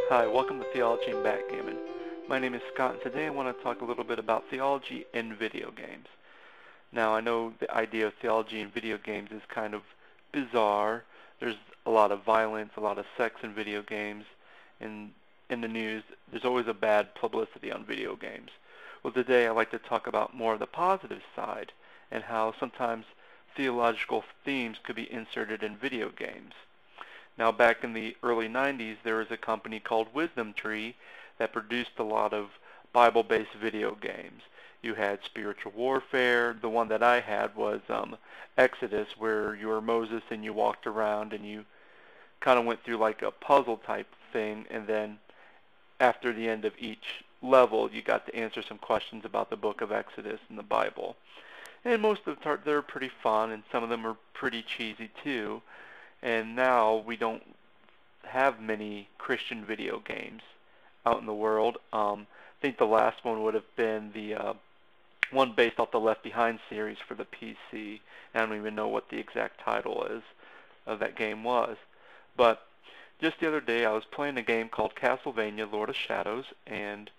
Hi, welcome to Theology and Backgammon. My name is Scott, and today I want to talk a little bit about theology and video games. Now, I know the idea of theology and video games is kind of bizarre. There's a lot of violence, a lot of sex in video games, and in the news, there's always a bad publicity on video games. Well, today I'd like to talk about more of the positive side and how sometimes theological themes could be inserted in video games. Now, back in the early 90s, there was a company called Wisdom Tree that produced a lot of Bible-based video games. You had spiritual warfare. The one that I had was Exodus, where you were Moses and you walked around and you kind of went through like a puzzle type thing, and then after the end of each level, you got to answer some questions about the book of Exodus in the Bible. And most of the time, they're pretty fun, and some of them are pretty cheesy too. And now we don't have many Christian video games out in the world. I think the last one would have been the one based off the Left Behind series for the PC. And I don't even know what the exact title is of that game was. But just the other day I was playing a game called Castlevania Lord of Shadows, and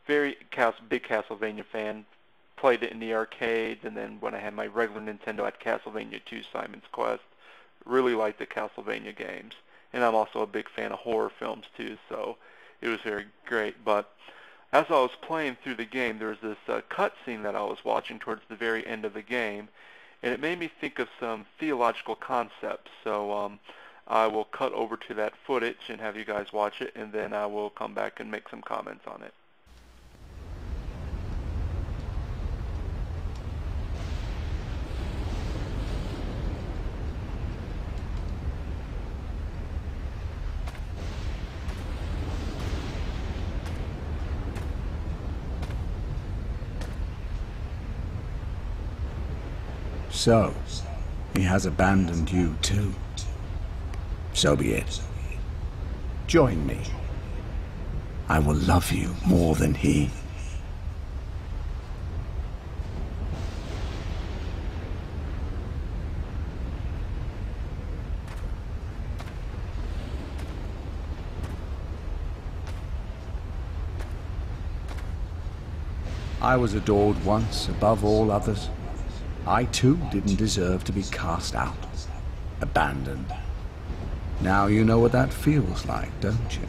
big Castlevania fan. Played it in the arcades, and then when I had my regular Nintendo, I had Castlevania 2 Simon's Quest. Really liked the Castlevania games, and I'm also a big fan of horror films too, so it was very great. But as I was playing through the game, there was this cutscene that I was watching towards the very end of the game, and it made me think of some theological concepts. So I will cut over to that footage and have you guys watch it, and then I will come back and make some comments on it. So, he has abandoned you too. So be it. Join me. I will love you more than he. I was adored once above all others. I too didn't deserve to be cast out, abandoned. Now you know what that feels like, don't you?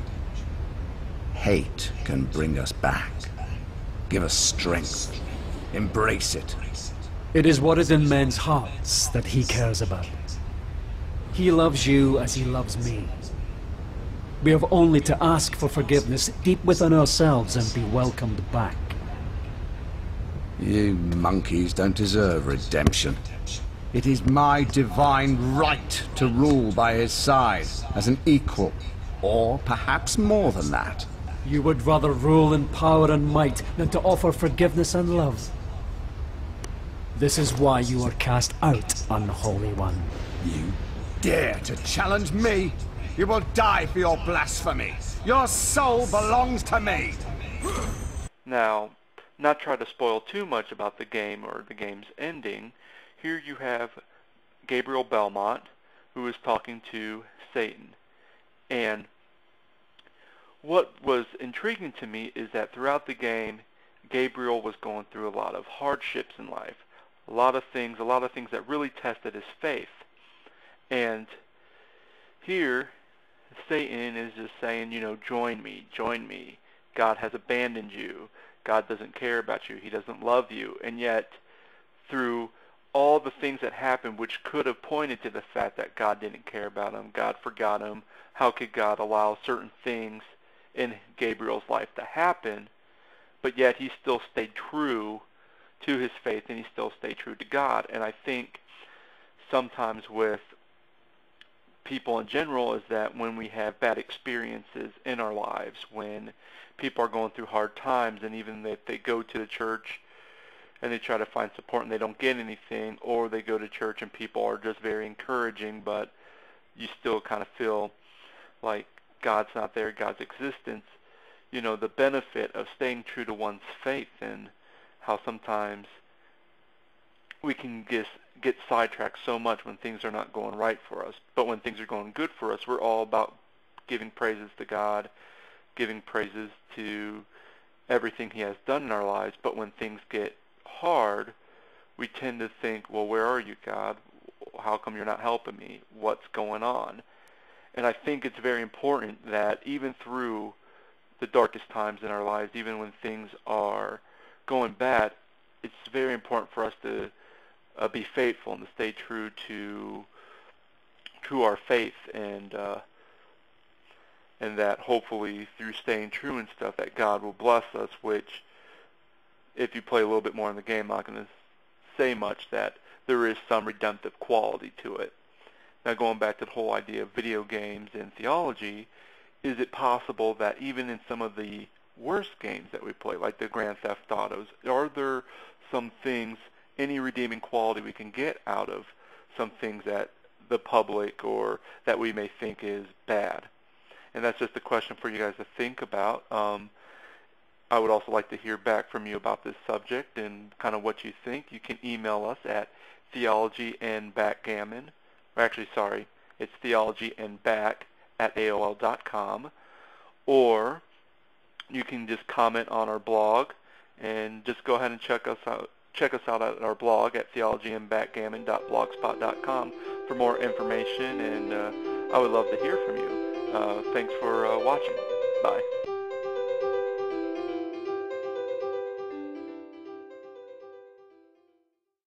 Hate can bring us back, give us strength, embrace it. It is what is in men's hearts that he cares about. He loves you as he loves me. We have only to ask for forgiveness deep within ourselves and be welcomed back. You monkeys don't deserve redemption. It is my divine right to rule by his side as an equal, or perhaps more than that. You would rather rule in power and might than to offer forgiveness and love. This is why you are cast out, unholy one. You dare to challenge me? You will die for your blasphemy. Your soul belongs to me. Now, not try to spoil too much about the game or the game's ending, here you have Gabriel Belmont, who is talking to Satan. And what was intriguing to me is that throughout the game, Gabriel was going through a lot of hardships in life, a lot of things that really tested his faith. And here, Satan is just saying, join me. God has abandoned you. God doesn't care about you. He doesn't love you. And yet, through all the things that happened, which could have pointed to the fact that God didn't care about him, God forgot him, how could God allow certain things in Gabriel's life to happen, but yet he still stayed true to his faith, and he still stayed true to God. And I think sometimes with people in general is that when we have bad experiences in our lives, when people are going through hard times, and even if they go to the church and they try to find support and they don't get anything, or they go to church and people are just very encouraging, but you still kind of feel like God's not there, God's existence, the benefit of staying true to one's faith, and how sometimes we can get sidetracked so much when things are not going right for us. But when things are going good for us, we're all about giving praises to God giving praises to everything he has done in our lives, but when things get hard, we tend to think, well, where are you, God? How come you're not helping me? What's going on? And I think it's very important that even through the darkest times in our lives, even when things are going bad, it's very important for us to be faithful and to stay true to our faith, and that hopefully through staying true and stuff, that God will bless us, which if you play a little bit more in the game, I'm not going to say much, that there is some redemptive quality to it. Now, going back to the whole idea of video games and theology, is it possible that even in some of the worst games that we play, like the Grand Theft Autos, are there some things, any redeeming quality we can get out of some things that the public or that we may think is bad? And that's just a question for you guys to think about. I would also like to hear back from you about this subject and kind of what you think. You can email us at theologyandbackgammon, or actually, sorry, it's theologyandback@aol.com, or you can just comment on our blog and just go ahead and check us out at our blog at theologyandbackgammon.blogspot.com for more information, and I would love to hear from you. Thanks for watching. Bye.